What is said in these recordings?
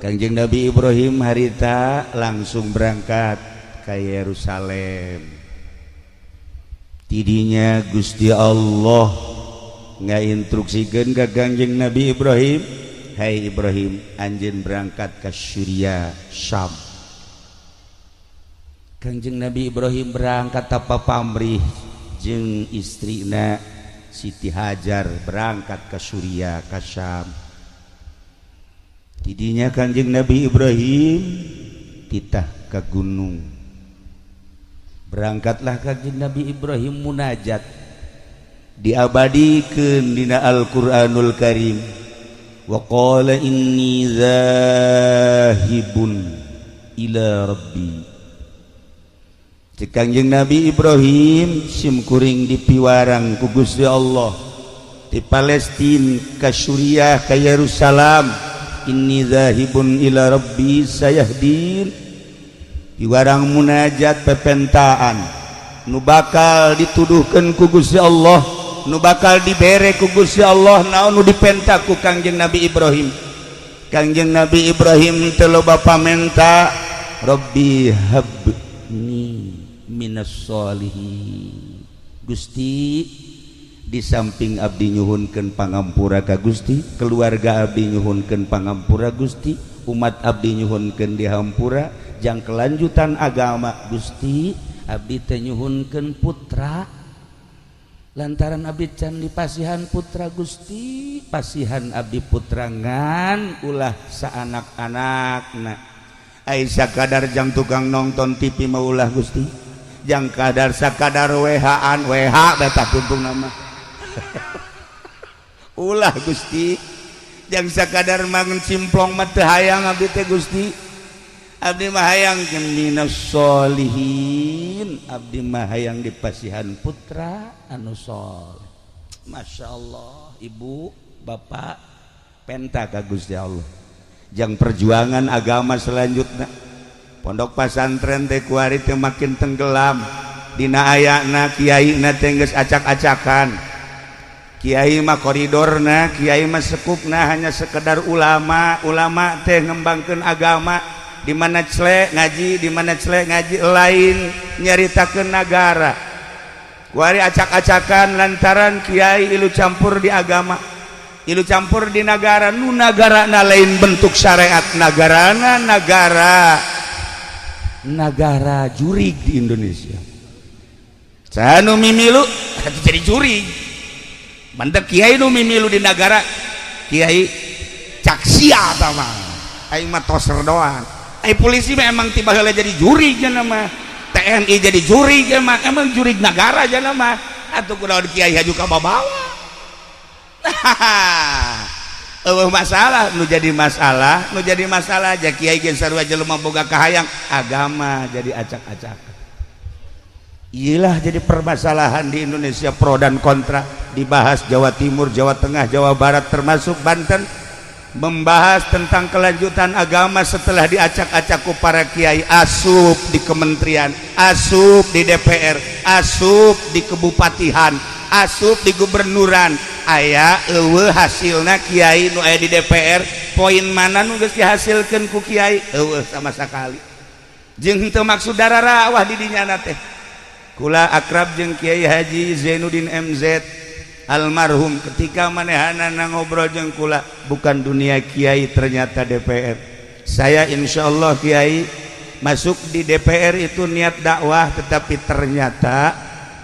Kangjeng Nabi Ibrahim harita langsung berangkat ke Yerusalem. Tidinya Gusti Allah ngainstruksikeun ka Kangjeng Nabi Ibrahim, hai Ibrahim, anjeun berangkat ke Syria Syam. Kangjeng Nabi Ibrahim berangkat apa pamrih jeung istrina Siti Hajar berangkat ke Syria ke Syam. Tidinya Kangjeng Nabi Ibrahim titah ke gunung. Berangkatlah Kangjeng Nabi Ibrahim munajat diabadikeun dina Al-Qur'anul Karim. Wa qala inni zahibun ila rabbi. Cek Kangjeng Nabi Ibrahim sim kuring dipiwarang ku Gusti Allah di Palestina ka Suriah ka Yerusalem. Inni zahibun ila rabbi sayahdin. Piwarang munajat pepentaan nu bakal dituduhkeun ku Gusti Allah, nu bakal dibere ku Gusti Allah, naon nu dipenta ku Kangjeng Nabi Ibrahim. Kangjeng Nabi Ibrahim teu loba pamenta, Rabbi habni minas sholihin. Gusti, di samping abdi nyuhunkeun pangampura ka Gusti, keluarga abdi nyuhunkeun pangampura Gusti, umat abdi nyuhunkeun dihampura, jang kelanjutan agama Gusti, abdi teh nyuhunkeun putra. Lantaran abdi can dipasihan putra Gusti, pasihan abdi putra ngan ulah saanak-anakna. Ai sakadar jang tukang nonton TV maulah Gusti, jang kadar sakadar WH-an, WH beta kuntung nama. Ulah Gusti, jang sakadar mangun simplong mah teu hayang abdi teh Gusti. Abdi mah hayang minas sholihin, abdi mah hayang dipasihan putra anu sholeh. Masya Allah, ibu, bapak, penta ka Gusti Allah. Jang perjuangan agama selanjutnya. Pondok pesantren teh kuari teh makin tenggelam. Dina ayana kiai na teh geus acak-acakan. Kiai mah koridorna, kiai mah sekupna hanya sekedar ulama. Ulama teh ngembangkeun agama, di mana celek ngaji, di mana celek ngaji lain nyaritakeun nagara. Kuari acak-acakan lantaran kiai ilu campur di agama, ilu campur di negara. Nu nagarana lain bentuk syariat, nagarana negara jurig di Indonesia. Sanu mimilu jadi jurig. Bantek kiai nu mimilu di negara kiai caksia tama aing mah toser doang. Ai polisi mah emang tiba heula jadi jurig cenah mah, TNI jadi jurig mah, emang jurig negara cenah mah. Atuh kunaon kiai haju ka babawa. Masalah nu jadi masalah aja kiai ge sarua jelema boga kahayang agama jadi acak-acak. Iyalah jadi permasalahan di Indonesia, pro dan kontra dibahas. Jawa Timur, Jawa Tengah, Jawa Barat termasuk Banten membahas tentang kelanjutan agama setelah diacak-acak ku para kiai. Asup di kementerian, asup di DPR, asup di kebupatihan, asup di gubernuran. Aya eueuh hasilna kiai nu aya di DPR, poin mana nu geus dihasilkeun ku kiai? Eueuh sama sakali. Jeung henteu maksud dararawah di dinya teh. Kula akrab jeung Kiai Haji Zainuddin MZ almarhum, ketika manehanana ngobrol jeung kula, bukan dunia kiai ternyata DPR. Saya insyaallah kiai masuk di DPR itu niat dakwah, tetapi ternyata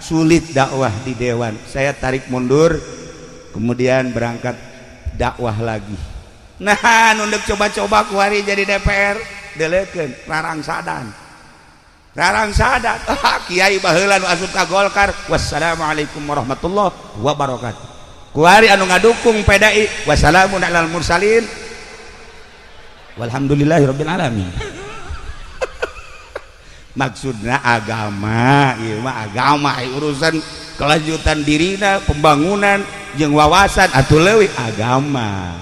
sulit dakwah di dewan. Saya tarik mundur, kemudian berangkat dakwah lagi. Nah, nunduk coba-coba kuari jadi DPR, delekeun Rarang sadat. Kiai baheula nu asup ka Golkar. Wassalamualaikum warahmatullahi wabarakatuh. Kuari anu ngadukung PDI. Wassalamun alal mursalin. Walhamdulillahirabbil alamin. Maksudna agama, ieu mah agama, urusan kelanjutan dirina, pembangunan jeung wawasan atuh leuwih agama.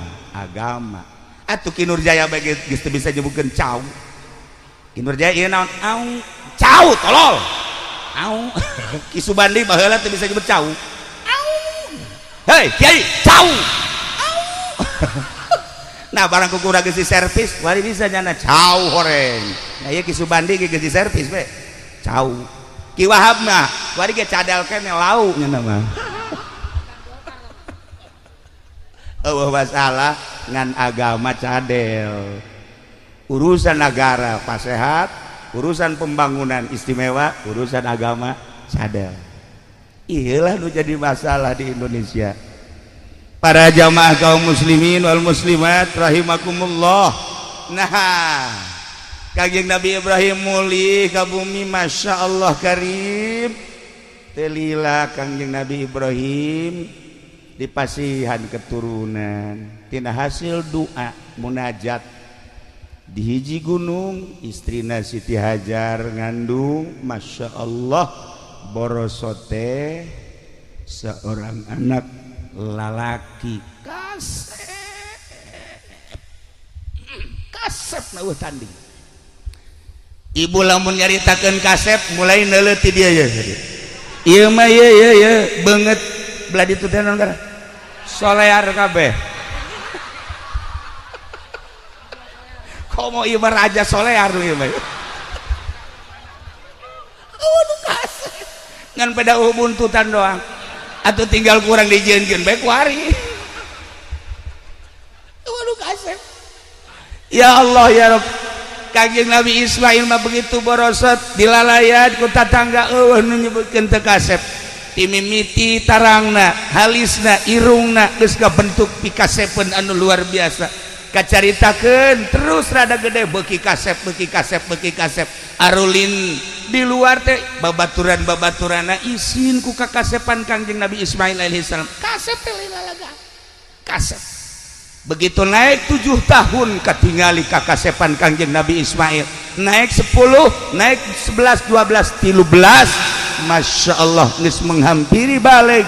Atuh Kinurjaya bage geus teu bisa nyebutkeun cau. Kinurjaya ieu naon? Cau tolol. Au. Ki Subandi baheula teu bisa nyebut cau. Au. Hei, Kiai, cau. Au. Nah, barang kukurang geus di servis, wari bisa nyana cau horeng. Nah, ieu Ki Subandi geus di servis we. Cau. Ki Wahab mah, wari ge cadel keneh lau nyana mah. Eueuh masalah ngan agama cadel. Urusan negara pasehat, urusan pembangunan istimewa, urusan agama cadel. Iyalah nu jadi masalah di Indonesia. Para jamaah kaum muslimin wal muslimat rahimakumullah. Nah, Kangjeng Nabi Ibrahim muli ka bumi, Masya Allah karim. Telila Kangjeng Nabi Ibrahim dipasihan keturunan tina hasil doa munajat di hiji gunung. Istrina Siti Hajar ngandung, Masya Allah, borosote seorang anak lalaki kasep nauh tanding. Ibu lamun nyaritakeun kasep mulai neuleuti dia ya. Ieu mah ye beungeut belah ditu teh naon gara solear kabeh. Komo ieu raja solear ieu mah. Waduh kasep. Ngan pada ubuntutan doang. Atau tinggal kurang dijieunkeun bae kuari. Waduh kasep. Ya Allah ya Rabb. Kangjeng Nabi Ismail mah begitu borosot dilalayan ku tatangga eueuh nu nyebutkeun teu kasep. Timimiti tarangna, halisna, irungna geus kabentuk pikasepeun anu luar biasa. Kacaritakeun terus rada gede beuki kasep. Arulin di luar teh babaturan-babaturanna isin ku kakasepan Kangjeng Nabi Ismail alaihi salam. Kasep teh lalaga. Kasep. Begitu naik 7 tahun katingali kakasepan Kangjeng Nabi Ismail, naik 10, naik 11, 12, 13, Masya Allah geus menghampiri balik.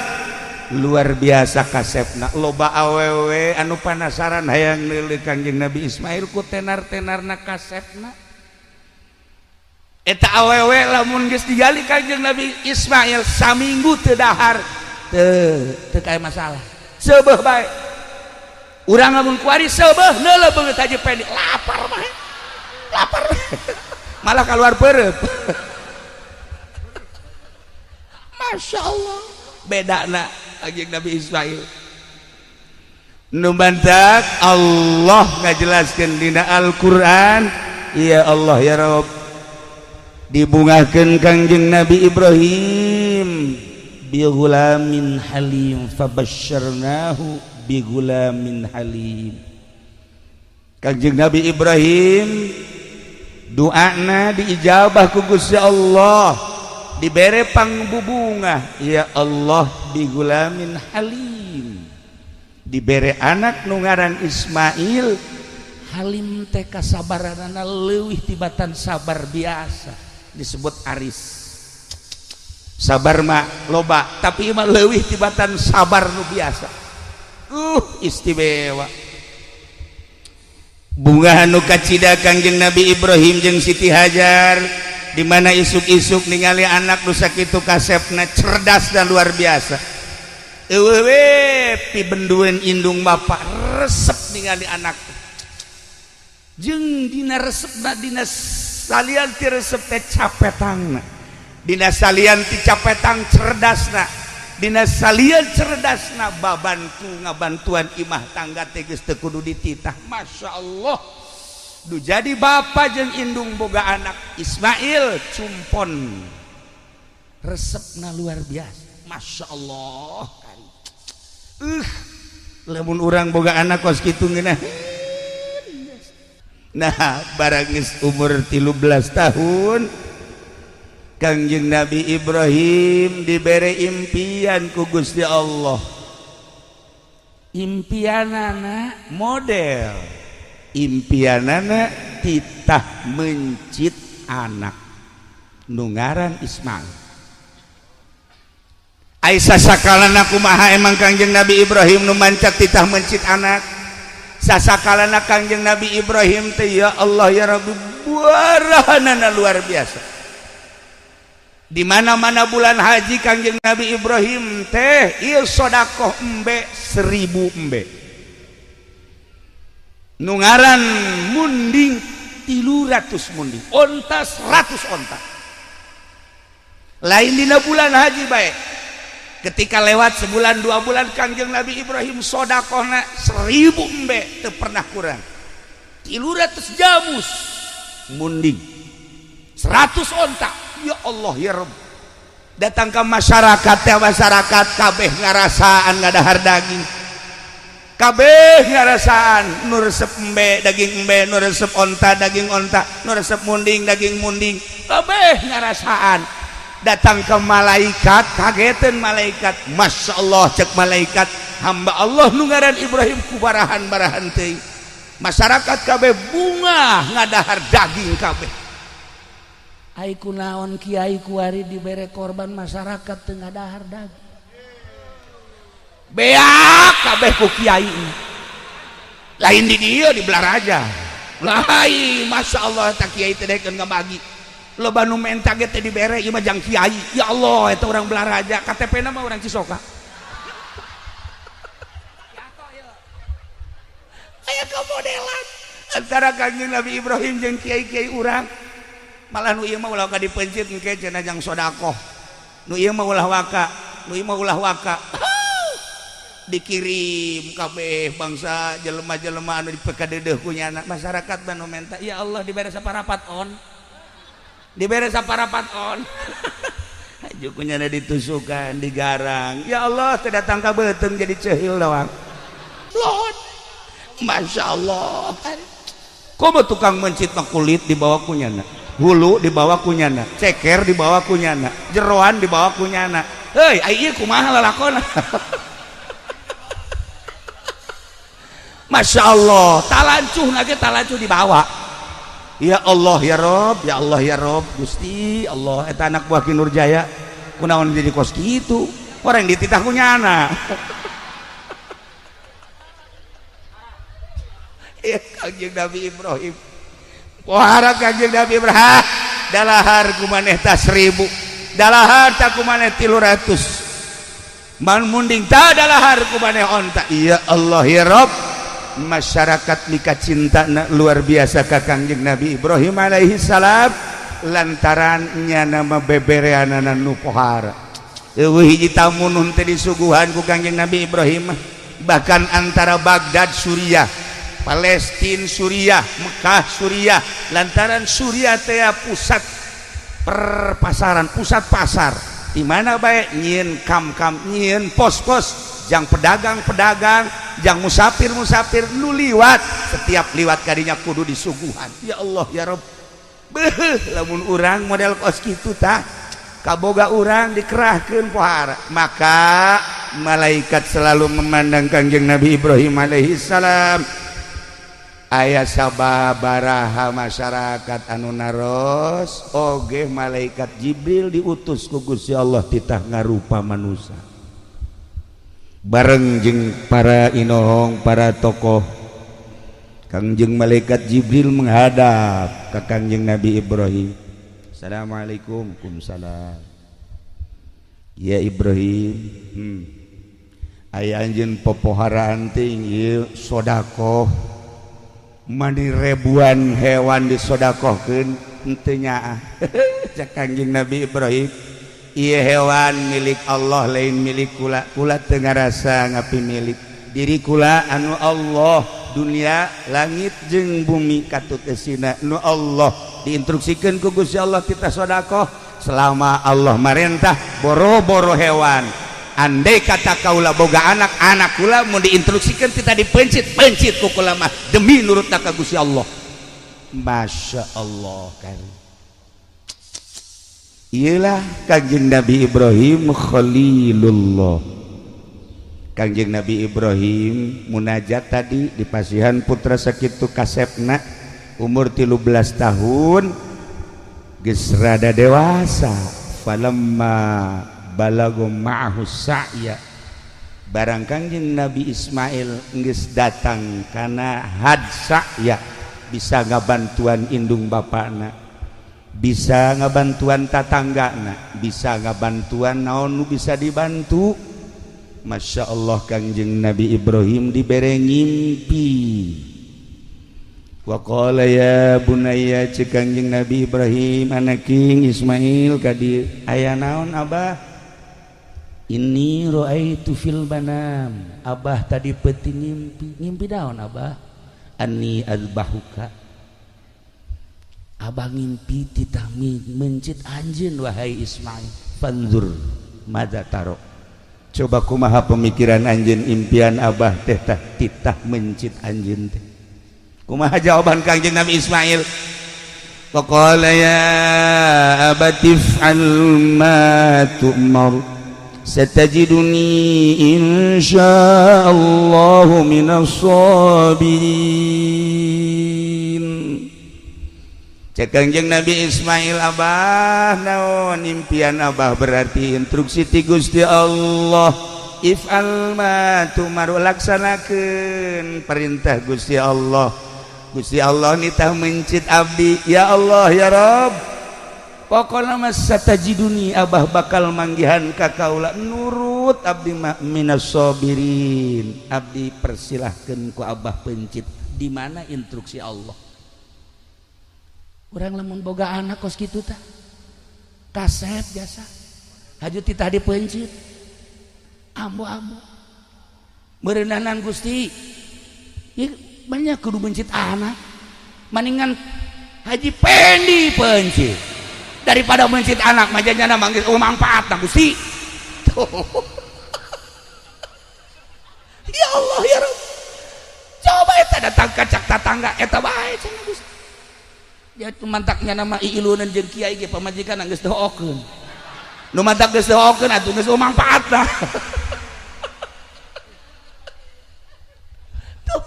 Luar biasa kasepna. Loba awewe anu panasaran hayang neuleuh Kangjeng Nabi Ismail ku tenar-tenarna kasepna. Eta awewe lamun geus digali Kangjeng Nabi Ismail saminggu teu dahar teu kae masalah. Seubeuh bae. Urang lamun kuari seubeuh neuleuh beungeut haji pedi lapar mah. Lapar. Malah keluar peureup. Masya Allah. Bedana Kangjeng Nabi Ismail. Nu bantak Allah ngajelaskeun dina Al-Qur'an, ya Allah ya Rabb, dibungakeun Kangjeng Nabi Ibrahim bi ghulamin halim fabasyarnahu bi ghulamin halim. Kangjeng Nabi Ibrahim doana diijabah ku Gusti Allah, dibere pangbubungah, ya Allah bi ghulamin halim, dibere anak nu ngaran Ismail. Halim teh kasabaranana leuwih tibatan sabar biasa, disebut aris. Sabar mah loba, tapi mah leuwih tibatan sabar nu biasa. Istimewa. Bunga nu kacida Kangjeng Nabi Ibrahim jeung Siti Hajar, di mana isuk-isuk ningali anak nu sakitu kasepna, cerdas dan luar biasa. Eueuh pibendueun indung bapa resep ningali anak. Jeung dina resepna, dina salian ti resep teh capetangna, dina salian ti capetang cerdasna, dina salian cerdasna babantu ngabantuan imah tangga teh geus teu kudu dititah. Masya Allah. Du jadi bapa jeung indung boga anak Ismail cumpon, resepna luar biasa. Masya Allah. Lamun urang boga anak kos kitu ngeunah. Nah, barang geus umur 13 tahun Kangjeng Nabi Ibrahim dibere impian ku Gusti Allah. Impianana model, impianana titah mencit anak nu ngaran Ismail. Aisyah sakalana kumaha emang Kangjeng Nabi Ibrahim nu mancak titah mencit anak. Sasakalana Kangjeng Nabi Ibrahim teh ya Allah ya Rabbi buarahanana luar biasa. di mana-mana bulan haji Kangjeng Nabi Ibrahim teh ieu sedekah embe 1000 embe nu ngaran munding 300 munding onta 100 onta lain dina bulan haji bae ketika lewat sebulan 2 bulan Kangjeng Nabi Ibrahim sedekahna 1000 embe teu pernah kurang 300 jamus munding 100 onta ya Allah ya Rabb datang ke masyarakat ya masyarakat kabeh ngarasaan ngadahar daging kabeh ngarasaan nu resep embe daging embe nu resep onta daging onta nu resep munding daging munding kabeh ngarasaan datang ke malaikat kagetan malaikat Masya Allah cek malaikat hamba Allah nu ngaran Ibrahim kubarahan-barahan teuing masyarakat kabeh bunga ngadahar daging kabeh ai kunaon kiai kuari dibere korban masyarakat teu ngadahar daging beak kabeh ku kiai lain di dieu di Blaraja lain Masya Allah tak kiai teh dekeun ngabagi loba nu menta ge teh dibere ieu mah jang kiai ya Allah eta urang Blaraja KTP-na mah urang Cisoka aya kemodelan antara Kangjeng Nabi Ibrahim jeung kiai-kiai urang malah nu ieu mah ulah ka dipencit engke cenah jang sedekah nu ieu mah ulah waka nu ieu mah ulah waka dikirim kabeh bangsa jelema-jelema anu dipekadeudeuh ku nyana masyarakat banu menta ya Allah dibere saparapat on dibere saparapat on aju ku nyana ditusukan digarang ya Allah teu datang ka beuteung jadi ceuhil doang Lord Masya Allah komo tukang mencit mah kulit dibawa ku nyana hulu dibawa ku nyana ceker dibawa ku nyana jeroan dibawa ku nyana heuy ai ieu kumaha lalakonna Masya Allah talancuh nage talancuh dibawa ya Allah ya Rob ya Allah ya Rob Gusti Allah eta anak buah Ki Nurjaya kunaon jadi kos kitu orang dititah ku nyana ya Kangjeng Nabi Ibrahim pohara Kangjeng Nabi Ibrahim dalahar ku maneh ta 1000 dalahar ta ku maneh 300 man munding ta dalahar ku maneh onta ya Allah ya Rob masyarakat mika cinta luar biasa ka Kangjeng Nabi Ibrahim alaihi salam lantaran nyana bebereanana nu pohara eueuh hiji tamu nun teh disuguhan ku Kangjeng Nabi Ibrahim bahkan antara Baghdad Suriah Palestina Suriah Mekah Suriah lantaran Suriah teh pusat perpasaran pusat pasar di mana bae nyieun kam-kam nyieun pos-pos jang pedagang-pedagang jang musafir-musafir nu liwat setiap liwat kadinya kudu disuguhan ya Allah ya Rabb beuh lamun urang model kos kitu tah kaboga urang dikerahkeun pohara maka malaikat selalu memandang Kangjeng Nabi Ibrahim alaihi salam aya sababaraha masyarakat anu naros oge malaikat Jibril diutus ku Gusti Allah titah ngarupa manusia bareng jeung para inohong para tokoh Kangjeng malaikat Jibril menghadap ke Kangjeng Nabi Ibrahim Assalamualaikum Waalaikumsalam ya Ibrahim aya anjeun popoharaan teh ieu sedekah mani ribuan hewan disodakohkeun henteu nyaah cak Kangjeng Nabi Ibrahim ieu hewan milik Allah lain milik kula kula teu ngarasa ngapimilik diri kula anu Allah dunia langit jeung bumi katutesina nu Allah diinstruksikeun ku Gusti Allah kita sedekah selama Allah marentah boro-boro hewan andai kata kaula boga anak anak kula mun diinstruksikeun kita dipencit ku kula mah demi nurut ka Gusti Allah Masya Allah kan iyalah Kangjeng Nabi Ibrahim Khalilullah Kangjeng Nabi Ibrahim munajat tadi di pasihan putra sakitu kasepna umur 13 tahun geus rada dewasa falamma balagu ma'ahu sa'ya barang Kangjeng Nabi Ismail geus datang kana had sa'ya bisa ngabantuan indung bapana bisa ngabantuan tatanggana bisa ngabantuan naon nu bisa dibantu. Masya Allah Kangjeng Nabi Ibrahim dibere ngimpi. Wa qala ya bunayya cek Kangjeng Nabi Ibrahim anaking Ismail kadi aya naon abah? Inni ra'aitu fil manam. Abah tadi peuting ngimpi. Ngimpi naon abah? Anni azbahuka. Abah ngimpi titah mencit anjeun wahai Ismail. Fanzur madza taro. Coba kumaha pemikiran anjeun impian abah teh titah mencit anjeun teh. Kumaha jawaban Kangjeng Nabi Ismail? Faqala ya abati if'al ma tu'mar satajiduni insyaallahu minas sabirin. Cek Kangjeng Nabi Ismail, abah naon impian abah berarti instruksi ti Gusti Allah. If'al ma tu'mar, laksanakeun perintah Gusti Allah. Gusti Allah nitah mencit abdi, ya Allah ya Rabb, pokokna mas satajiduni, abah bakal manggihan ka kaula nurut abdi minas sabirin. Abdi persilahkeun ku abah pencit. Di mana instruksi Allah? Urang lamun boga anak kos kitu tah kasep biasa haju titah dipencit ambo-ambo meureunana Gusti ieu banyak kudu mencit anak mendingan haji pendi pencit daripada mencit anak majanya manggil manfaatna Gusti. Ya Allah ya Rabb, coba eta datang kacak tatangga eta bae cenah Gusti. Ya mantaknya nama iilunan jeung kiai ge pamajikan geus doakeun. Nu mantak geus doakeun atuh geus mangpaatna. Tuh.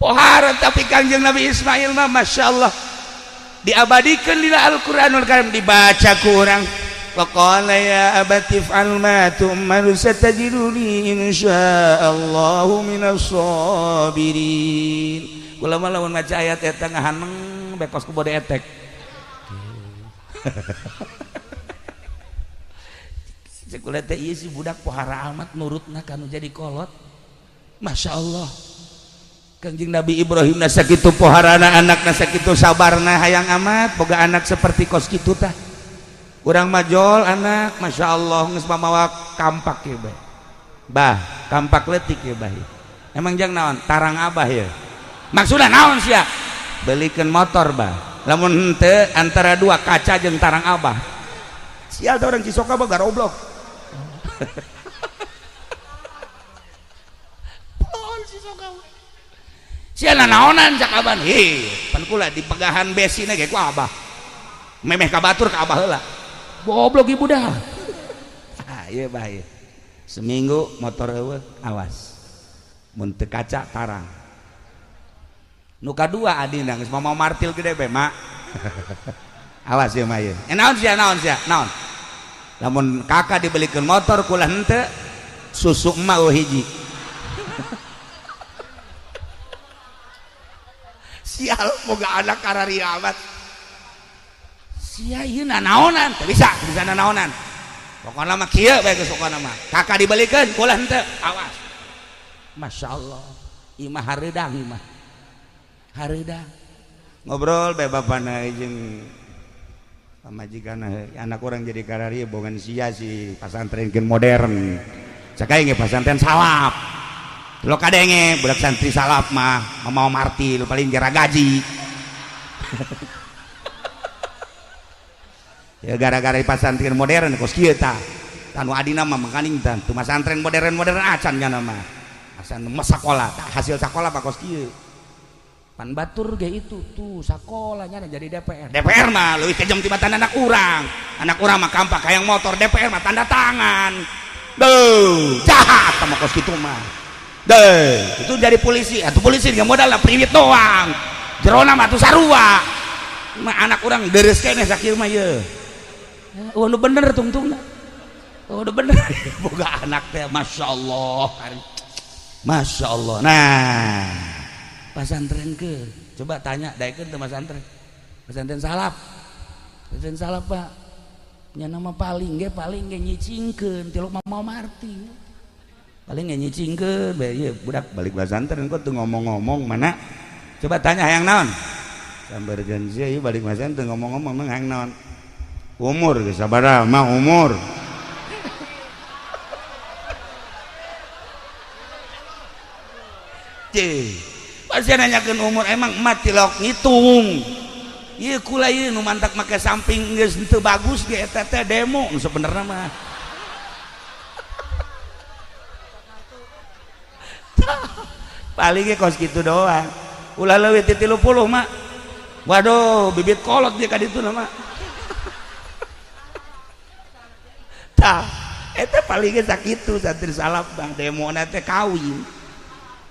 Pohara tapi Kangjeng Nabi Ismail mah masyaallah diabadikeun dina Al-Qur'anul Karim, dibaca ku urang. Wa qala ya abati if'al ma tu'mar satajiduni insyaallahu minas sabirin. Kula mah lamun maca ayat eta ngahaneng bekos ku bode etek. Cekula teh ieu si budak pohara amat nurutna kanu jadi kolot. Masya Allah. Kangjeng Nabi Ibrahim na sakitu poharana, anakna sakitu sabarna, hayang amat boga anak seperti kos kitu tah. Urang majol anak, Masya Allah geus mamawa kampak ieu bae. Bah, kampak leutik ieu bah. Emang jang naon? Tarang abah ya. Maksudna naon sia? Belikan motor bah, lamun henteu antara dua kaca jeung tarang abah. Sial da orang Cisoka bah garoblok. Pohon Cisoka. Sial naonan cak abah. Pan kula di pegahan besina ge ku abah. Memeh ka batur ka abah heula. Goblok ibu dah. Ah ieu bah ieu. Seminggu motor eueuh awas. Mun teu kaca tarang. Nu kadua adina geus mau martil gede bae mak. Awas ya mah ieu. Naon sia naon sia naon. Lamun kakak dibelikeun motor kula henteu susu emak hiji. Sial boga anak karari amat. Sia ieu naonan teu bisa naonan. Pokona mah kieu bae geus pokona mah. Kakak dibelikeun kula henteu awas. Masyaallah. Imah hareudang imah. Hareuda ngobrol bae bapana jeung pamajikanna anak orang jadi karari bongan sia si pasantrenkeun modern cakae ge pasantren salap lo kadenge budak santri salap mah mau martil paling gara gaji. Ya gara-gara pasantren modern kos kieu tah tanu adina mah mangkaning tah tu pasantren modern acan nya mah asan mah sakola hasil sakola pak kos kieu. Pan batur ge itu tuh sakolanya jadi DPR mah leuwih kejam tibatan anak urang mah kampak hayang motor, DPR mah tanda tangan. Duh jahat sama kos kitu mah. Deh itu jadi polisi atuh polisi ge modalna priwit doang jerona mah tuh sarua mah anak urang deres keneh sakieu mah ye. Oh nu bener tungtungna. Oh udah bener. Boga anak teh masyaallah. Masyaallah. Nah pasantren ke coba tanya daekeun teh pasantren salap pak nya nama paling ge nyicingkeun tiluk mau marti paling ge nyicingkeun bae ieu budak balik pesantren kok teu ngomong-ngomong mana coba tanya hayang naon sambarkeun sia ieu balik pesantren teu ngomong-ngomong mah hayang naon umur geus sabaraha mah umur pasti nanyakan umur emang emak tilok ngitung iya kula iya nu mantak make samping geus teu bagus ge eta teh demo sebenarnya mah paling ge kos kitu doang ulah leuwih ti 30 mak waduh bibit kolot dia ka ditu mah tah eta paling ge sakitu santri salaf bang demo na teh kawin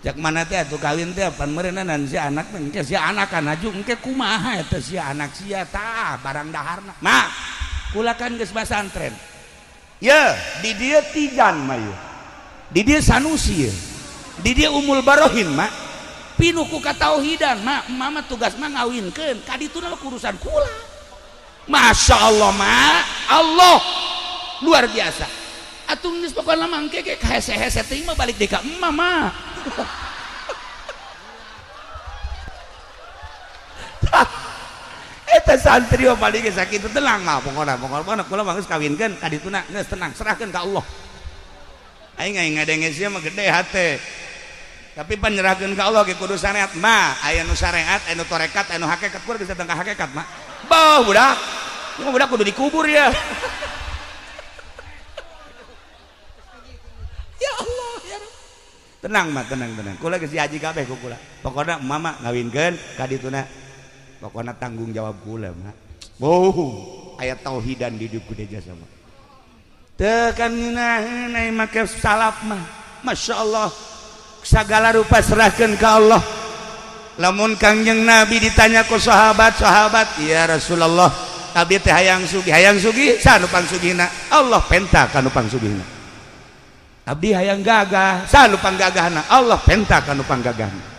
jak mana teh atuh kawin teh pan meureunan si anak teh engke si anak kan aju engke kumaha eta si anak sia tah barang daharna mak kula kan geus pesantren ye di dieu Tijan mah ye di dieu Sanusi ye di dieu Umul Barohin mak pinuh ku katauhidan mak mama tugas mah ngawinkeun ka dituna urusan kula Masya Allah mak Allah luar biasa atuh geus pokona mah engke ge hese-hese teh mah balik deui ka emma mah eta santri paling ge sakitu tenang mah pokona kula mah geus kawinkeun ka dituna geus tenang serahkeun ka Allah aing ngadenge sia mah gede hate tapi panyerahkeun ka Allah ge kudu syariat mah aya nu syariat aya nu tarekat aya nu hakikat kudu geus datang ka hakikat mah bah budak ieu budak kudu dikubur ya ya Allah ya tenang mah tenang kula geus diaji kabeh ku kula pokona mama ngawinkeun ka dituna pokona tanggung jawab kula mah aya tauhidan di hidup kudu jasa mah teu kan ngeunaheun ai make salaf mah Masya Allah sagala rupa serahkeun ka Allah lamun Kangjeng Nabi ditanya ku sahabat ya Rasulullah abdi teh hayang sugih sanupang sugihna Allah penta ka nu pangsugihna abdi hayang gagah sanupang gagahna Allah penta ka nu panggagahna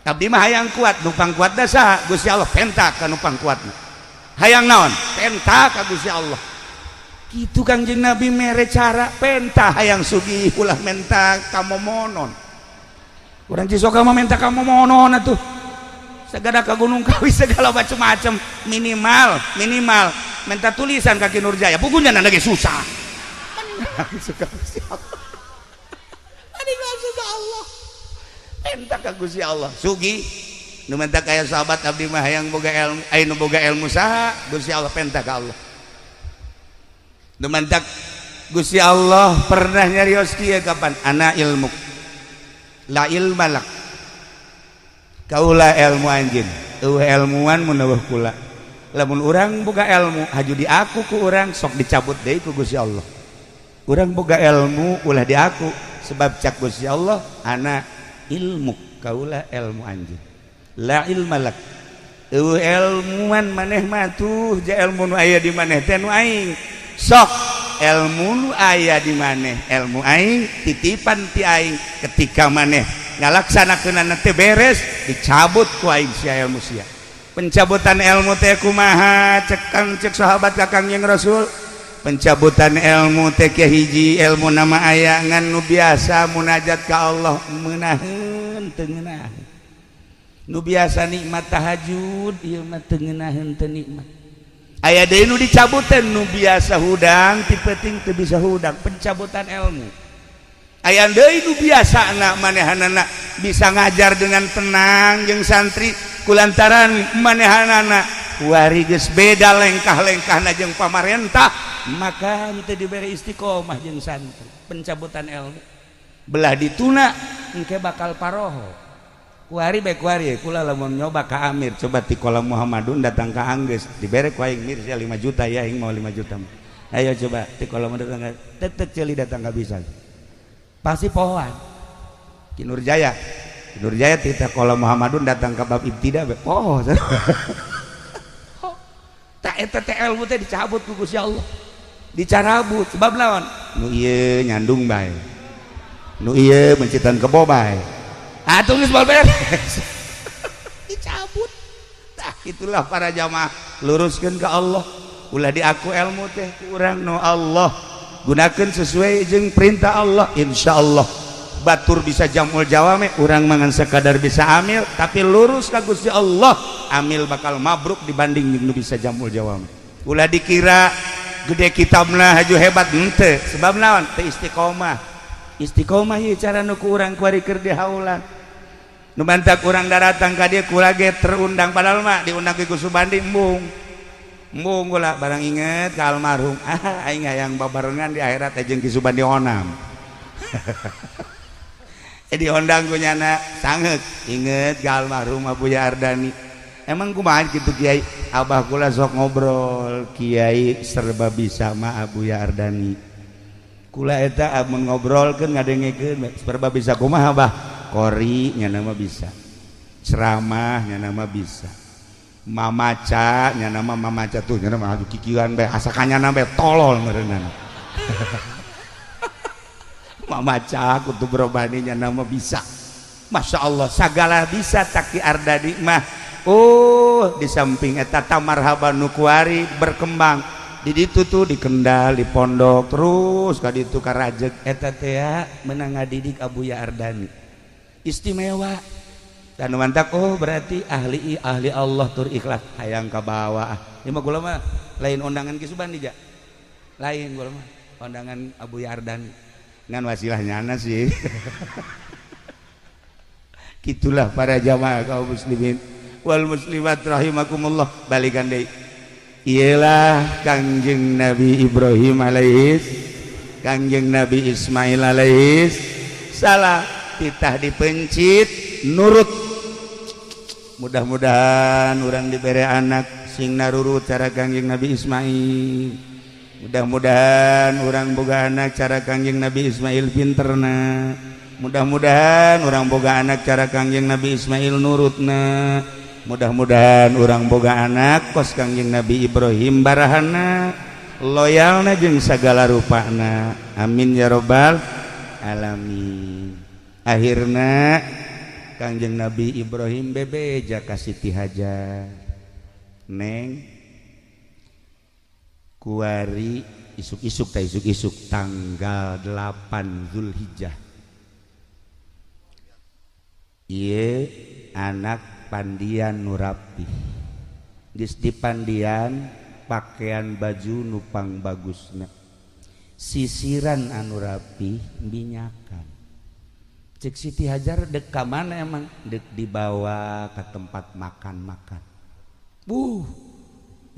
abdi mah hayang kuat numpang kuat da saha Gusti Allah penta ka numpang kuatna hayang naon penta ka Gusti Allah kitu Kangjeng Nabi mere cara penta hayang sugih ulah menta kamomonon urang Cisoka mah menta kamomonon atuh sagada ka Gunung Kawi segala macam-macam minimal menta tulisan kaki Nurjaya bukunya nana ge susah suka Gusti Allah adi suka Allah penta ka Gusti Allah sugi nu menta kaya sahabat abdi mah hayang boga ilmu aya nu boga ilmu saha Gusti Allah penta ka Allah nu menta Gusti Allah pernah nyarios kieu kapan ana ilmu la ilmalak kaula ilmu anjeun eueuh ilmuwan mun eueuh kula lamun urang boga ilmu haju di aku ku urang sok dicabut deui ku Gusti Allah urang boga ilmu ulah di aku sebab cak Gusti Allah ana ilmu kaula ilmu anjeun la ilmalak eueuh ilmuan maneh mah tuh ja ilmu nu aya di maneh teh nu aing sok ilmu nu aya di maneh ilmu aing titipan ti aing ketika maneh ngalaksanakeunana teh beres dicabut ku aing sia ilmu sia pencabutan ilmu teh kumaha cek sahabat ka Kangjeng Rasul pencabutan ilmu teh ke hiji ilmu nama aya ngan nu biasa munajat ka Allah meunaheun teu ngeunaheun nu biasa nikmat tahajud ieu mah teu ngeunaheun teu nikmat aya deui nu dicabutan nu biasa hudang ti penting teu bisa hudang pencabutan ilmu aya deui nu biasana manehanana bisa ngajar dengan tenang jeung santri kulantaran manehanana kuari geus beda lengkah-lengkahna jeung pamarentah maka teu dibere istiqomah jeung santri pencabutan ilmu belah dituna engke bakal paroho kuari bae kuari kula lamun nyoba ka Amir coba ti Kolam Muhammadun datang ka Anggeus dibere ku aing mir sia 5 juta ya aing mau 5 juta ayo coba ti Kolam datang tetet ceuli datang ka bisa pasti pohoan Ki Nurjaya ti Kolam Muhammadun datang ka bab ibtida be poho tak eta teh ilmu teh dicabut ku Gusti Allah dicarabut sebab lawan nu ieu nyandung bae nu ieu mencitan kebo bae atuh geus beres dicabut. Nah itulah para jamaah luruskeun ka Allah ulah di aku ilmu teh kurang no Allah gunakan sesuai jeung perintah Allah insyaallah batur bisa jamul jawame urang mangan sekadar bisa amil tapi lurus ka Gusti Allah amil bakal mabruk dibanding nu bisa jamul jawame ulah dikira gede kitabna haju hebat henteu sebab naon teu istiqomah ieu cara nu ku urang kuari keur dihaulan nu bantak urang daratang ka dieu kula ge terundang padahal mah diundang ke Subandi embung ulah barang inget ka almarhum aing hayang babarengan di akhirat jeung Ki Subandi onam diondang ku nyana sangeuk inget ka almarhum Abuya Ardani emang kumaha kitu Kiai abah kula sok ngobrol Kiai serba bisa mah Abuya Ardani kula eta amun ngobrolkeun ngadengekeun serba bisa kumaha abah kori nya nama bisa ceramah nya nama bisa mamaca nya nama mamaca tuh nya nama kikiran bae asakanya nama tolol meureunana mamaca kudu berobani nya nama bisa Masya Allah sagala bisa Taki Ardani mah di samping eta tamarhaban nu kuari berkembang di ditu tuh di Kendal di pondok terus ka ditu ka rajek eta teh meunang ngadidik Abuya Ardani istimewa dan mantap berarti ahli Allah tur ikhlas hayang ka bawah ieu mah kula mah lain undangan Ki Subandi ja lain kula mah undangan Abuya Ardani ngan wasilah nyana sih gitulah para jamaah kaum muslimin wal muslimat rahimakumullah balikan deui ialah Kangjeng Nabi Ibrahim alaihis Kangjeng Nabi Ismail alaihis salah titah dipencit nurut mudah-mudahan orang diberi anak sing narurut cara Kangjeng Nabi Ismail mudah-mudahan orang boga anak cara Kangjeng Nabi Ismail pinterna mudah-mudahan orang boga anak cara Kangjeng Nabi Ismail nurutna mudah-mudahan orang boga anak kos Kangjeng Nabi Ibrahim barahana loyalna jeung sagala rupana amin ya robbal alamin akhirna Kangjeng Nabi Ibrahim bebeja ka Siti Hajar neng kuari isuk-isuk tanggal 8 Zulhijjah ieu anak pandian nu rapi geus dipandian pakaian baju nupang bagusna sisiran anu rapi minyakan cek Siti Hajar dek ka mana emang dek dibawa ke tempat makan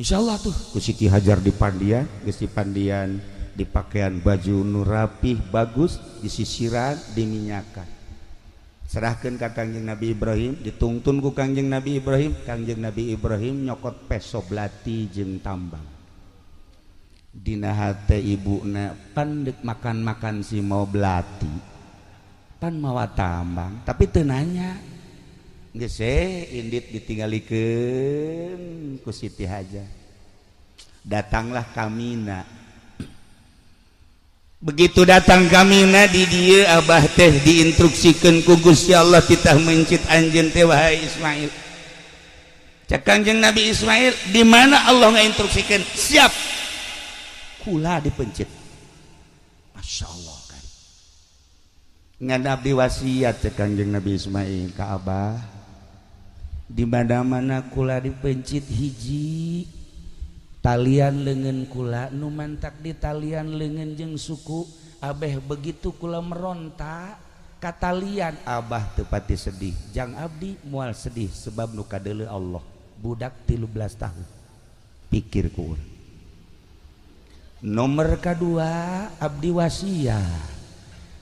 insyaallah tuh ku Siti Hajar dipandian geus dipandian di pakaian baju nu rapih bagus disisiran diminyakan serahkeun ka Kangjeng Nabi Ibrahim ditungtun ku Kangjeng Nabi Ibrahim Kangjeng Nabi Ibrahim nyokot peso belati jeung tambang dina hate ibuna pan dek makan si mau belati pan mawa tambang tapi teu nanya geus indit ditinggalikeun ku Siti Hajar datanglah kamina begitu datang kamina di dieu abah teh diinstruksikeun ku Gusti Allah titah mencit anjeun teh wahai Ismail cak Kangjeng Nabi Ismail di mana Allah ngainstruksikeun siap kula dipencit Masya Allah kan ngan abdi wasiat cak Kangjeng Nabi Ismail ka abah di mana-mana kula dipencit hiji talian leungeun kula nu mantak di talian leungeun jeung suku abeh begitu kula meronta ka talian abah teu pati sedih jang abdi moal sedih sebab nu kadeuleu Allah budak 13 tahun pikir ku urang nomor kadua abdi wasiat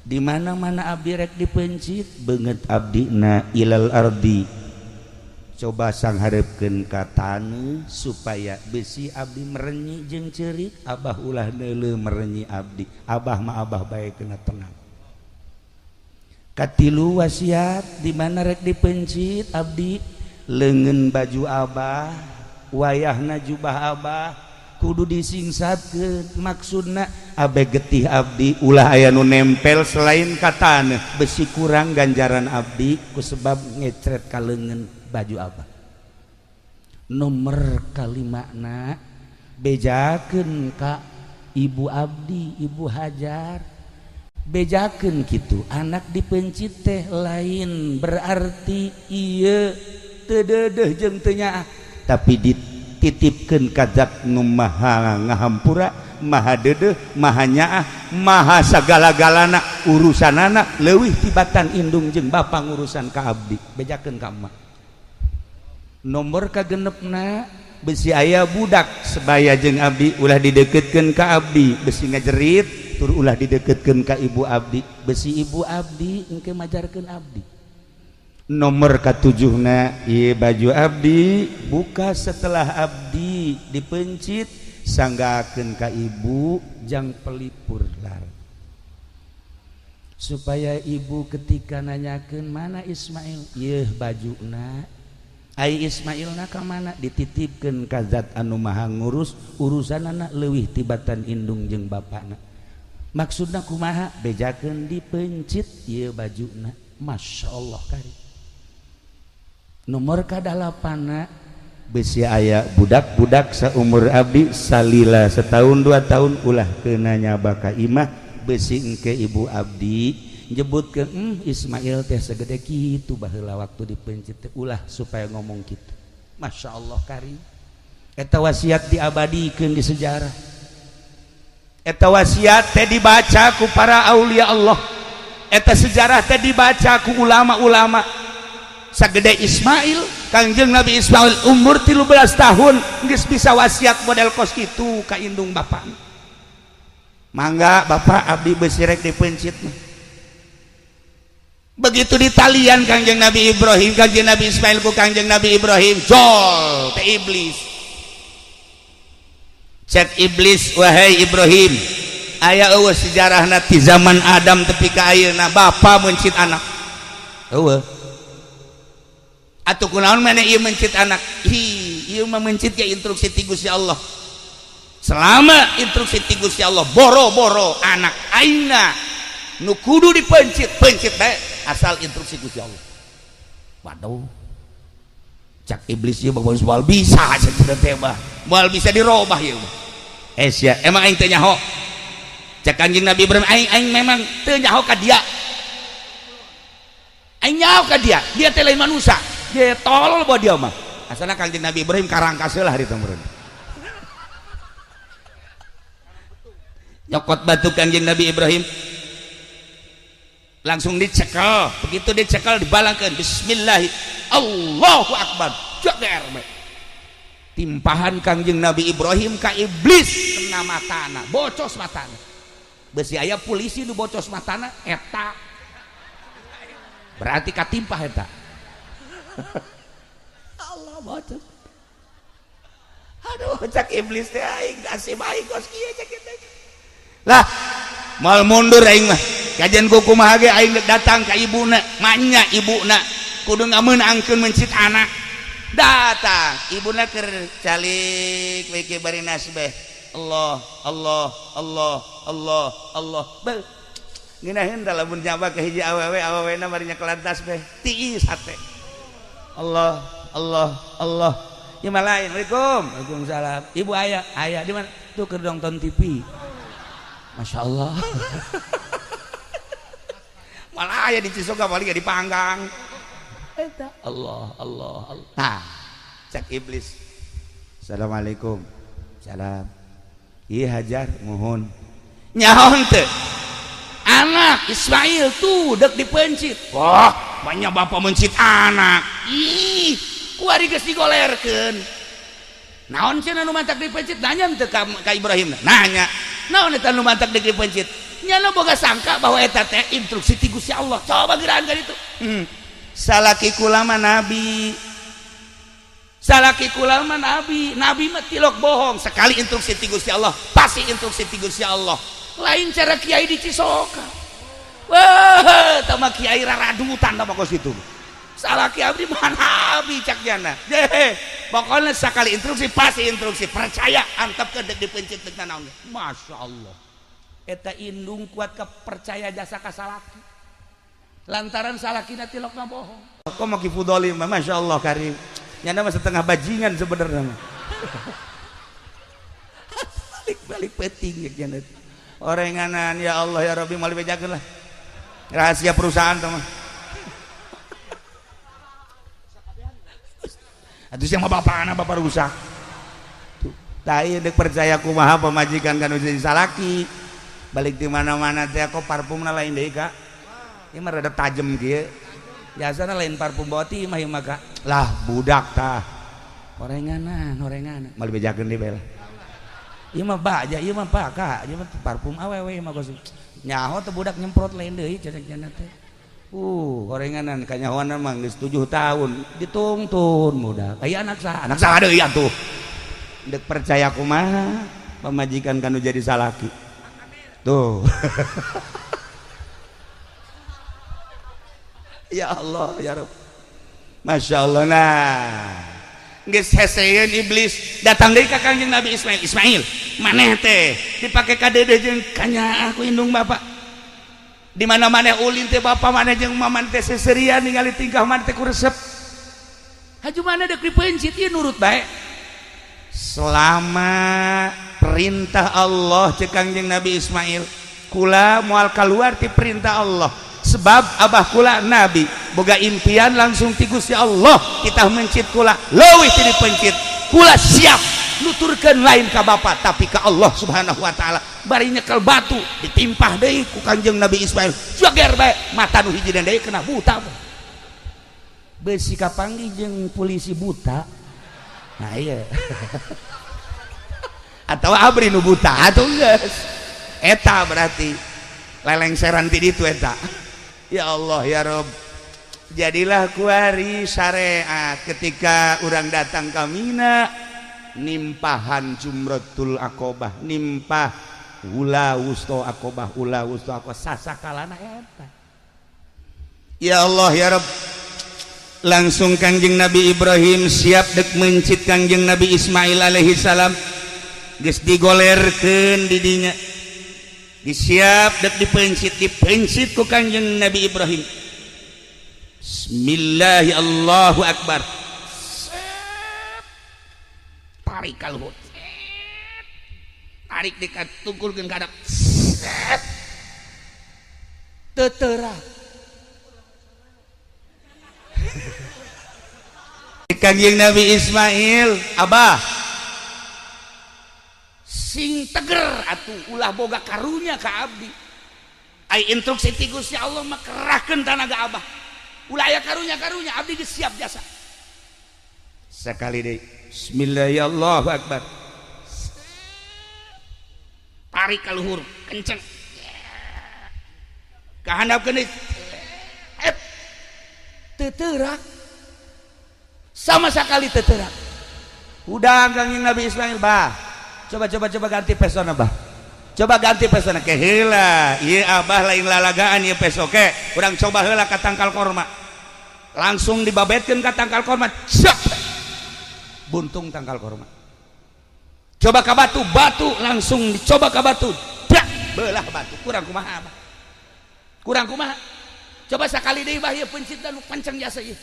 di mana-mana abdi rek dipencit beungeut abdina ilal ardi coba sangharepkeun ka taneuh supaya besi abdi merenyi jeung ceurik abah ulah neuleuh merenyi abdi abah mah abah bae kena tenang katilu wasiat di mana rek dipencit abdi leungeun baju abah wayahna jubah abah kudu disingsatkeun maksudna abeh getih abdi ulah aya nu nempel selain ka taneuh besi kurang ganjaran abdi ku sebab ngecret ka leungeun baju abah nomor kalimana bejakeun ka ibu abdi ibu Hajar bejakeun kitu anak dipencit teh lain berarti ieu teu deudeuh jeung teu nyaah tapi dititipkeun ka zat nu maha ngahampura maha deudeuh maha nyaah maha sagala-galana urusanana leuwih tibatan indung jeung bapa ngurusan ka abdi bejakeun ka emak nomor kagenepna besi aya budak sebaya jeung abdi ulah dideketkeun ka abdi besi ngajerit tur ulah dideketkeun ka ibu abdi besi ibu abdi engke majarkeun abdi nomor katujuhna ieu baju abdi buka setelah abdi dipencit sanggakeun ka ibu jang pelipur lar supaya ibu ketika nanyakeun mana Ismail ieu bajuna ai Ismailna ka mana dititipkeun ka zat anu maha ngurus urusanana leuwih tibatan indung jeung bapana maksudna kumaha bejakeun dipencit ieu bajuna masyaallah kari nomor kadalapana besi aya budak-budak saumur abdi salila setahun 2 tahun ulah keuna nyaba ka imah besi engke ibu abdi nyebutkeun Ismail teh segede kitu baheula waktu dipencit teh ulah supaya ngomong kitu masyaallah karim eta wasiat diabadikeun di sejarah eta wasiat teh dibaca ku para aulia Allah eta sejarah teh dibaca ku ulama-ulama sagede Ismail Kangjeng Nabi Ismail umur 13 tahun geus bisa wasiat model kos kitu ka indung bapana mangga bapak abdi besi rek dipencit begitu di talian Kangjeng Nabi Ibrahim Kangjeng Nabi Ismail ku Kangjeng Nabi Ibrahim jol teh iblis cek iblis wahai Ibrahim aya eueuh sejarahna ti zaman Adam tepi ka ayeuna bapa mencit anak eueuh atuh kunaon maneh ieu mencit anak ieu mah mencit ya instruksi ti Gusti Allah selama instruksi ti Gusti Allah boro-boro anak aina nu kudu dipencit pencit bae asal instruksi Gusti Allah waduh cak iblis ieu moal bisa cenah teh mah moal bisa dirobah ieu sia emang aing teu nyaho cak Kanjeng Nabi Ibrahim aing memang teu nyaho ka dia aing nyaho ka dia teh lain manusia dia tolol buat dia mah asalna Kanjeng Nabi Ibrahim karangkaseuh lah harita meureun nyokot batu Kanjeng Nabi Ibrahim langsung dicekel begitu dicekel dibalangkeun bismillah Allahu akbar jager timpahan Kanjeng Nabi Ibrahim ka iblis kena matana bocos matana besi aya polisi nu bocos matana eta berarti katimpah eta Allah bocos aduh cak iblis teh aing kasih baik kos kieu cak kitu lah mal mundur aing mah kajian kumaha ge aing datang ka ibuna manya ibuna kudu ngameunangkeun mencit anak datang ibuna keur calik we ke bari nasbeh Allah Allah Allah Allah Allah ngeunaheun da lamun nyaba ka hiji awewe-awewena bari nyakelan tasbih tiis hate Allah Allah Allah ya malain Assalamualaikum Waalaikumsalam ibu aya di mana tuh keur nonton TV Masya Allah malah aya di Cisoga paling di Panggang Allah Allah Allah nah cek iblis Assalamualaikum salam iya Hajar mohon nyaon teh anak Ismail tuh dek dipencit wah banyak bapak mencit anak ih kuari geus digolerkeun naon cenah nu mantak dipencit nanya teu ka Ibrahim nanya naon eta nu mantak dipencit nyana boga sangka bahwa eta teh instruksi ti Gusti Allah coba gerahan ka ditu salaki kulama nabi salaki kulama nabi mah tilok bohong sekali instruksi ti Gusti Allah pasti instruksi ti Gusti Allah lain cara kiai di Cisoka wah tama kiai raradutan tama kos itu salaki abdi mah nabi cak jana pokoknya sekali instruksi pasti instruksi percaya antep ke dipencit dengan naon Masya Allah eta indung kuat ke percaya jasa ka salaki lantaran salakina tilokna bohong kok mau kifudolim Masya Allah karim nyana mah setengah bajingan sebenarnya balik peting ya jangan orenganan ya Allah ya Rabbi mal bejakeun lah rahasia perusahaan teman atuh sia mah bapana bapak rusak tuh tah ieu deuk percaya kumaha pamajikan kan jadi salaki balik di mana-mana teh kok parfumna lain deui Kak ieu mah rada tajem kieu biasana lain parfum boti mah ieu mah Kak lah budak tah orenganan mal bejakeun deui bae lah ieu mah baja ieu mah Pak Kak ieu mah parfum awewe mah gosok nyaho teh budak nyemprot lain deui cenah teh orenganan kanyahoan mah geus 7 tahun ditungtun budak aya anak saha deui atuh deuk percaya kumaha pamajikan kanu jadi salaki tuh ya Allah ya Rabb Masya Allah nah geus heseyeun iblis datang deui ka Kangjeng Nabi Ismail maneh teh dipake ka dede jeung kanya aku indung bapak di mana-mana ulin teh bapak mana jeung maman teh seserian ningali tingkah mana teh kuresep haju mana deuk dipencit ieu nurut bae selama perintah Allah cek Kangjeng Nabi Ismail kula moal kaluar ti perintah Allah sebab abah kula nabi boga impian langsung ti Gusti Allah kita mencit kula leuwih ti dipencit kula siap nuturkeun lain ka bapak tapi ka Allah Subhanahu wa taala bari nyekel batu ditimpah deui ku Kanjeng Nabi Ismail jager bae mata nu hiji deui kena buta beusi kapanggih jeung polisi buta nah iya atau abri nu buta atuh geus eta berarti lelengseran ti ditu eta ya Allah ya Rabb jadilah kuari syariat ketika orang datang ke Mina nimpahan Jumratul Aqobah nimpah ula wusto Aqobah sasakalana eta ya Allah ya Rabb langsung Kangjeng Nabi Ibrahim siap dek mencit Kangjeng Nabi Ismail alaihi salam geus digolerkeun di dinya disiap dek dipencit ku Kangjeng Nabi Ibrahim Bismillahi Allahu Akbar tarik kaluhur tarik dekat tungkulkeun ka hadap teuteurah Kangjeng Nabi Ismail abah sing teger atuh ulah boga karunya ka abdi ai instruksi ti Gusti Allah mah kerahkeun tanaga abah ulah aya karunya abdi geus siap jasa sekali deui Bismillahirrahmanirrahim Akbar tarik ka luhur kenceng kahandapkeun deui teuterak sama sekali teuterak udah Kangjeng Nabi Ismail bah coba ganti pesona bah coba ganti pesona ke heula ieu abah lain lalagaan ieu peso ke urang coba heula ka tangkal korma langsung dibabetkeun ka tangkal korma cep buntung tangkal korma coba ka batu langsung dicoba ka batu dak beulah batu kurang kumaha coba sakali deui bah ieu pencit nu pancang jasa ieu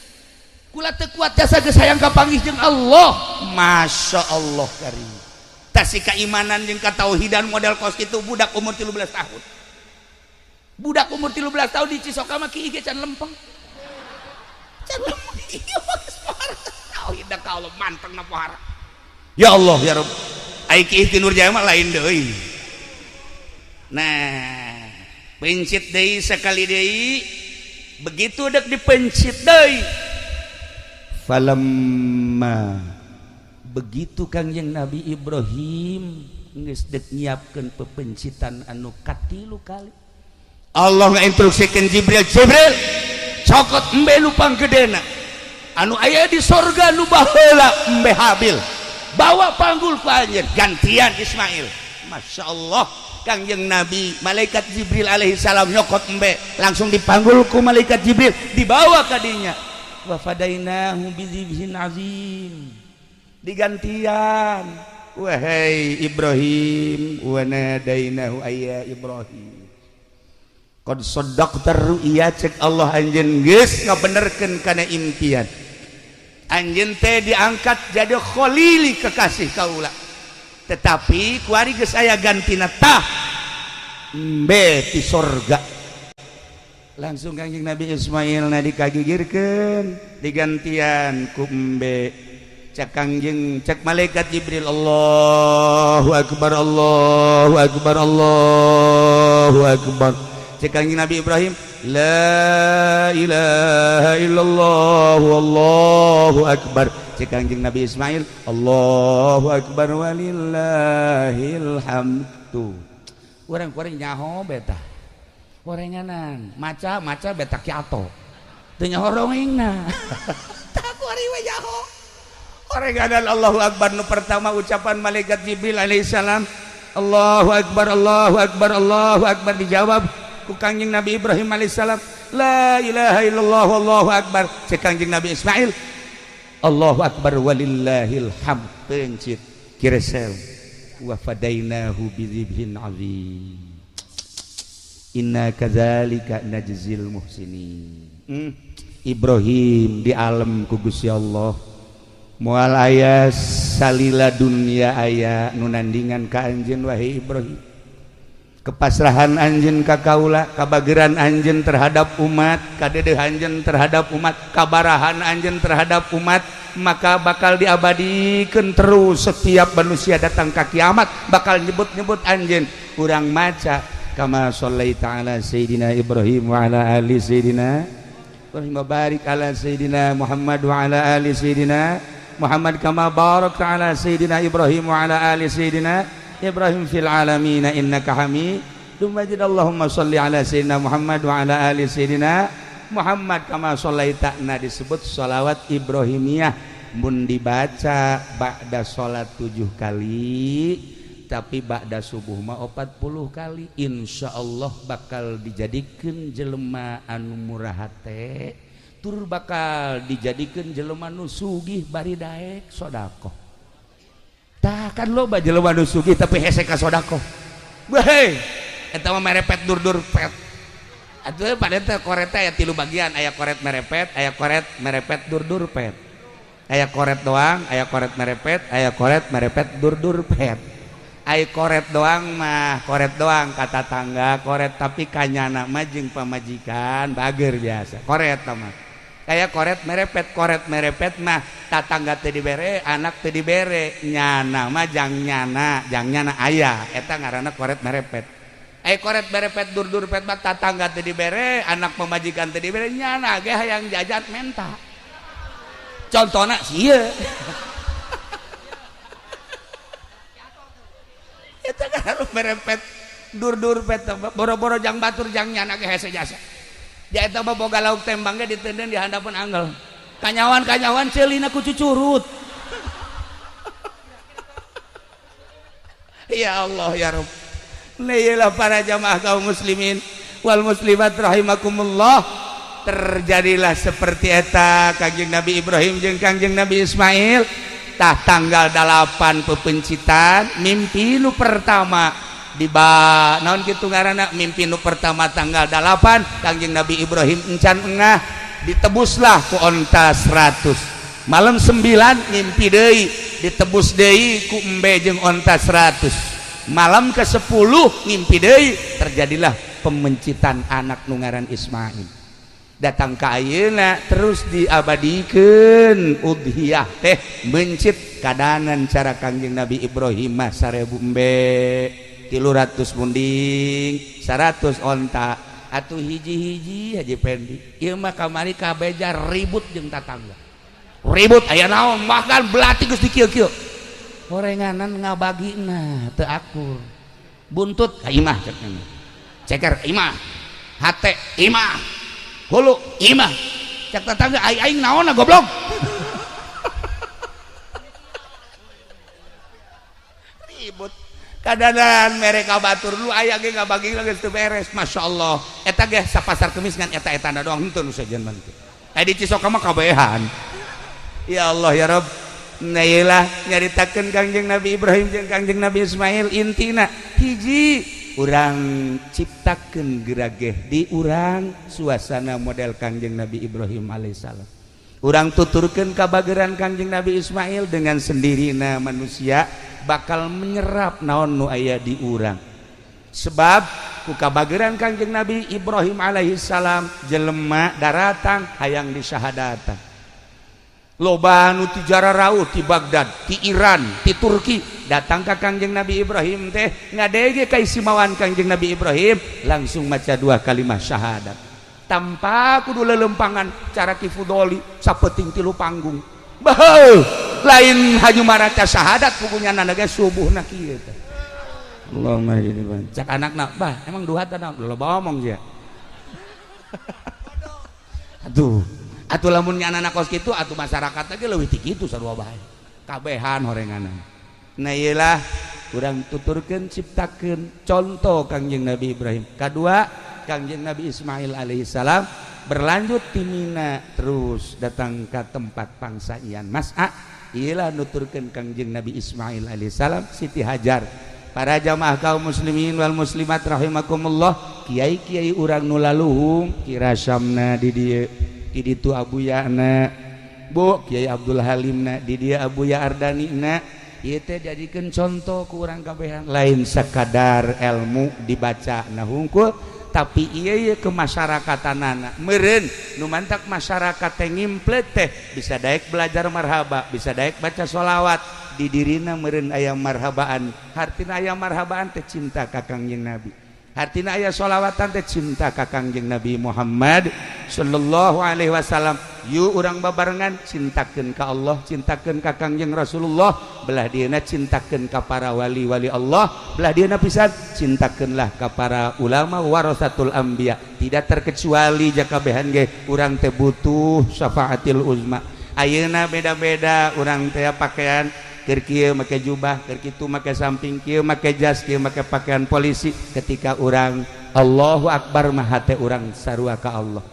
kula teu kuat jasa geus hayang kapanggih jeung Allah Masya Allah karim si keimanan jeung katauhidan model kos kitu budak umur 13 tahun di Cisoka mah kieu ge can lempeng tauhid ka Allah mantengna pohara ya Allah ya Rabb ai kieu ti Nurjaya mah lain deui nah pencit deui sekali deui begitu dek dipencit deui falamma begitu Kangjeng Nabi Ibrahim geus dek nyiapkeun pepencitan anu katilu kali Allah ngainstruksikeun Jibril cokot embe nu panggedena anu aya di sorga nu baheula embe Habil bawa panggul ku anjeun gantian Ismail Masya Allah Kangjeng Nabi malaikat Jibril alaihi salam nyokot embe langsung dipanggul ku malaikat Jibril dibawa ka dinya wa fadainahu bizibhin azim digantian wahai Ibrahim wa nadainahu ayya Ibrahim qad saddaqta ru'ya cek Allah anjeun geus ngabenerkeun kana impian anjeun teh diangkat jadi khalili kekasih kaula tetapi kuari geus aya gantina tah embe ti sorga. Langsung Kangjeng Nabi Ismail na dikagigirkeun digantian ku embe. Cak Kangjeng cak malaikat Jibril, Allahu akbar Allahu akbar Allahu akbar. Cak Kangjeng Nabi Ibrahim, la ilaha illallah wallahu akbar. Cak Kangjeng Nabi Ismail, Allahu akbar walillahil hamdu. Urang kuring nyaho beta gorenganan maca beta kiato teu nyaho rongengna tak kuari we nyaho gorenganan. Allahu akbar nu pertama ucapan malaikat Jibril alaihissalam, Allahu akbar Allahu akbar Allahu akbar, dijawab ku Kangjeng Nabi Ibrahim alaihissalam, la ilaha illallah wallahu akbar. Cek Kangjeng Nabi Ismail, Allahu akbar walillahil hamd. Pencit kiresel wa fadainahu bidzibhin azim. Inna kadzalika najzil muhsinin. Ibrahim di alam ku Gusti Allah moal aya salila dunia aya nu nandingan ka anjeun wahai Ibrahim. Kepasrahan anjeun ka kaula, kabageran anjeun terhadap umat, kadedeh anjeun terhadap umat, kabarahan anjeun terhadap umat, maka bakal diabadikeun terus. Setiap manusia datang ka kiamat bakal nyebut-nyebut anjeun. Urang maca kama shallaita ala sayyidina Ibrahim wa ala ali sayyidina Ibrahim wa barik ala sayyidina Muhammad wa ala ali sayyidina Muhammad kama barakta ala sayyidina Ibrahim wa ala ali sayyidina Ibrahim fil alamin innaka Hamidum Majid. Allahumma shalli ala sayyidina Muhammad wa ala ali sayyidina Muhammad kama shallaita. Nah disebut sholawat Ibrahimiyah mun dibaca ba'da sholat 7 kali tapi ba'da subuh mah 40 kali. Insyaallah bakal dijadikeun jelema anu murah hate, tur bakal dijadikeun jelema nu sugih bari daek sedekah. Tah kan loba jelema nu sugih tapi hese ka sedekah. Weh, eta mah merepet dur-dur pet. Atuh pada teh koret aya 3 bagian, aya koret merepet, aya koret merepet dur-dur pet. Aya koret doang, aya koret merepet, aya koret merepet dur-dur pet. Ai koret doang mah koret doang kata tangga koret, tapi kanyana mah jeung pamajikan bager biasa koret mah. Kayak koret merepet mah tatangga teu dibere, anak teu dibere, nyana mah jang nyana aya, eta ngaranna koret merepet. Ai koret merepet dur-dur pet mah tatangga teu dibere, anak pamajikan teu dibere, nyana ge hayang jajat menta. Contona sieun. Eta kan harus merepet dur-dur pet boro-boro jang batur jang nyana ge hese jasa. Dia eta mah boga lauk tembang ge diteudeun di handapeun anggal. Kanyawan ceulina ku cucurut. Ya Allah ya Rabb. Lailah para jamaah kaum muslimin wal muslimat rahimakumullah, terjadilah seperti eta Kangjeng Nabi Ibrahim jeung Kangjeng Nabi Ismail. Tah tanggal 8 pepencitan mimpi nu pertama naon kitu ngaranna, mimpi nu pertama tanggal 8 Kangjeng Nabi Ibrahim encan engah ditebuslah ku onta 100. Malam 9 mimpi deui ditebus deui ku embe jeung onta 100. Malam ke-10 mimpi deui terjadilah pemencitan anak nu ngaran Ismail. Datang ke ayeuna terus diabadikeun udhiyah teh mencit kadanan cara Kangjeng Nabi Ibrahim mah 1000 embe 300 munding 100 onta atuh hiji-hiji Haji Pendi ieu mah kamari kabeja ribut jeung tatangga ribut aya naon bahkan belati geus dikieu-kieu gorenganan ngabagina teu akur buntut ka imah cenah ceker imah hate imah hulu imah cak tetangga aing naon goblok. Ribut kadanan mereka batur lu aya ge ngabagi geus teu beres. Masyaallah eta ge sapasar kemis ngan eta-etana doang henteu nu sajen mah teh aya di Cisoka mah kabehan. Ya Allah ya Rabb, nailah nyaritakeun Kangjeng Nabi Ibrahim jeung Kangjeng Nabi Ismail. Intina hiji urang ciptakeun gerageh di urang suasana model Kangjeng Nabi Ibrahim alaihissalam. Urang tuturkeun kabageran Kangjeng Nabi Ismail dengan sendirina manusia bakal menyerap naon nu aya di urang. Sebab ku kabageran Kangjeng Nabi Ibrahim alaihi salam jelema daratang hayang disyahadatan. Loba nu ti Jararaut ti Baghdad, ti Iran, ti Turki datang ka Kangjeng Nabi Ibrahim teh ngadege ka isimawan Kangjeng Nabi Ibrahim langsung maca 2 kalimat syahadat. Tanpa kudu lelempangan cara kifudoli sapeting tilu panggung. Baheu lain haju maraca syahadat pugunya nanaga subuhna kieu teh. Allahumma hidini cak anakna bah emang duha teh lo ngomong sia. Atuh lamun anak kos kitu atuh masyarakat ge leuwih ti kitu sarua bae. Kabehan horenganan. Nah iyalah urang tuturkeun ciptakeun contoh Kangjeng Nabi Ibrahim. Kadua Kangjeng Nabi Ismail alaihissalam berlanjut di Mina terus datang ke tempat pangsaian Mas'a. Iyalah nuturkeun Kangjeng Nabi Ismail alaihissalam Siti Hajar. Para jamaah kaum muslimin wal muslimat rahimakumullah, kiai-kiai urang nu laluhung kira Syamna di dieu, di ditu abuyana Bu Kiai Abdul Halimna di dia Abuya Ardanina. Ieu teh jadikeun contoh ku urang kabehan lain sakadar ilmu dibaca nah hungkul tapi iya ke masyarakatan meren nu mantak masyarakat teh ngimplet teh bisa daek belajar marhaba, bisa daek baca sholawat di dirina meren aya marhabaan. Hartina aya marhabaan teh cinta ka Kangjeng Nabi, hartina aya sholawatan teh cinta ka Kangjeng Nabi Muhammad sallallahu alaihi wasallam. Yuk urang babarengan cintakeun ka Allah, cintakeun ka Kangjeng Rasulullah, belah dieuna cintakeun ka para wali-wali Allah, belah dieuna pisan cintakeunlah ka para ulama warasatul anbiya. Tidak terkecuali jakabehan ge urang teh butuh syafaatil uzma. Ayeuna beda-beda urang teh pakaian keur kieu make jubah, keur kitu make samping kieu make jas, kieu make pakaian polisi. Ketika urang Allahu Akbar mah hate urang sarua ka Allah.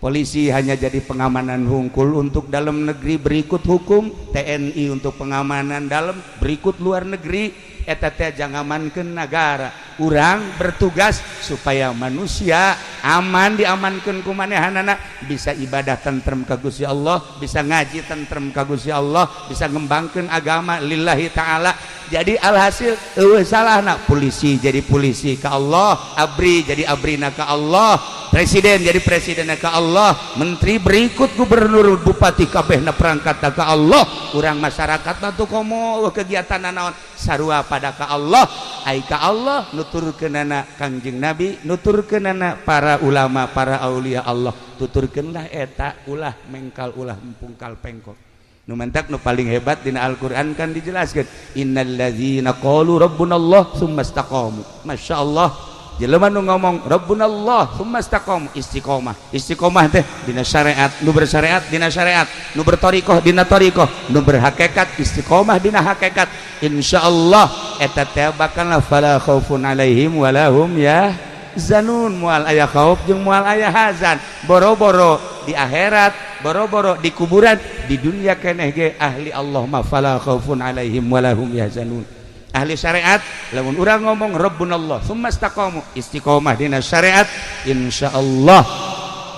Polisi hanya jadi pengamanan hungkul untuk dalam negeri berikut hukum, TNI untuk pengamanan dalam berikut luar negeri, eta teh jangamankeun negara. Urang bertugas supaya manusia aman diamankeun ku manehanana, bisa ibadah tentrem ka Gusti Allah, bisa ngaji tentrem ka Gusti Allah, bisa ngembangkeun agama lillahi taala. Jadi alhasil eueuh salahna polisi jadi polisi ka Allah, abri jadi abrina ka Allah, presiden jadi presidenna ka Allah, menteri berikut gubernur bupati kabehna perangkatna ka Allah. Urang masyarakatna tuh komo kegiatan naon sarua pada ka Allah, ai ka Allah nuturkeunana Kangjeng Nabi, nuturkeunana para ulama, para aulia Allah. Tuturkeunlah eta ulah mengkal ulah empungkal pengkol. Nu mantak nu paling hebat dina Al-Qur'an kan dijelaskeun innalladzina qalu rabbunallah tsumma istaqamu. Masyaallah jelema nu ngomong rabbunallah tsumma istaqamu istiqomah. Istiqomah teh dina syariat, nu bersyariat dina syariat, nu berthariqah dina thariqah, nu berhakikat istiqomah dina hakikat. Insyaallah eta teh bakal fala khaufun alaihim wala hum yahzanun. Moal aya khauf jeung moal aya hazan. Boro-boro di akhirat, boro-boro di kuburan, di dunia keneh ge ahli Allah ma fala khaufun alaihim wala hum yahzanun. Ahli syariat lamun urang ngomong rabbunallah tsumma istaqamu istiqomah dina syariat, insyaallah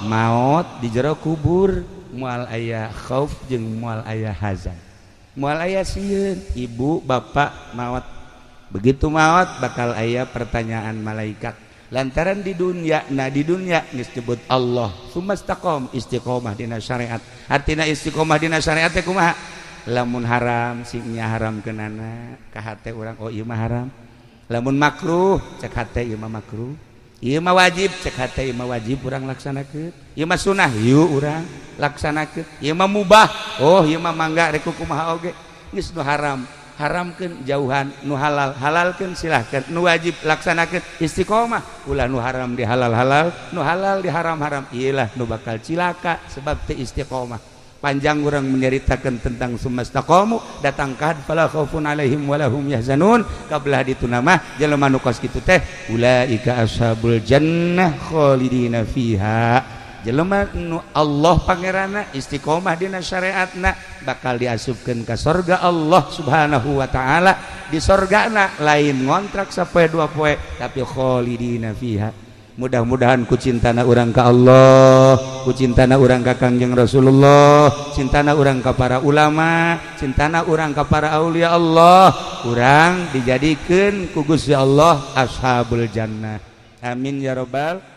maut di jero kubur moal aya khauf jeung moal aya hazan. Moal aya sieun ibu bapak maut, begitu maut bakal aya pertanyaan malaikat. Lantaran di dunia, nah di dunia disebut Allah tsumma istaqam istiqomah dina syariat. Artina istiqomah dina syariat teh kumaha? Lamun haram singnya haramkeunana ka hate urang oh ieu mah haram. Lamun makruh cek hate ieu mah makruh. Ieu mah wajib cek hate ieu mah wajib urang laksanakeun. Ieu mah sunah yeuh urang laksanakeun. Ieu mah mubah oh ieu mah mangga rek kumaha oge. Geus nu haram haramkeun jauhan, nu halal halalkeun silahkan, nu wajib laksanakeun istiqomah. Ulah nu haram di halal halal, nu halal di haram haram. Iyalah nu bakal cilaka sebab teu istiqomah. Panjang urang menceritakan tentang tsumma istaqamu, datang kad fala khaufun alaihim wala hum yahzanun. Kabelah ditu nama jelema nu kos kitu teh ulaika ashabul jannah khalidina fiha. Jelema nu Allah pangeranna istiqomah dina syariatna bakal diasupkeun ka surga Allah Subhanahu wa taala. Di surgana lain ngontrak sapoe dua poe tapi khalidina fiha. Mudah-mudahan ku cintana urang ka Allah ku cintana urang ka Kangjeng Rasulullah, cintana urang ka para ulama, cintana urang ka para aulia Allah, urang dijadikeun ku Gusti Allah ashabul jannah. Amin ya rabbal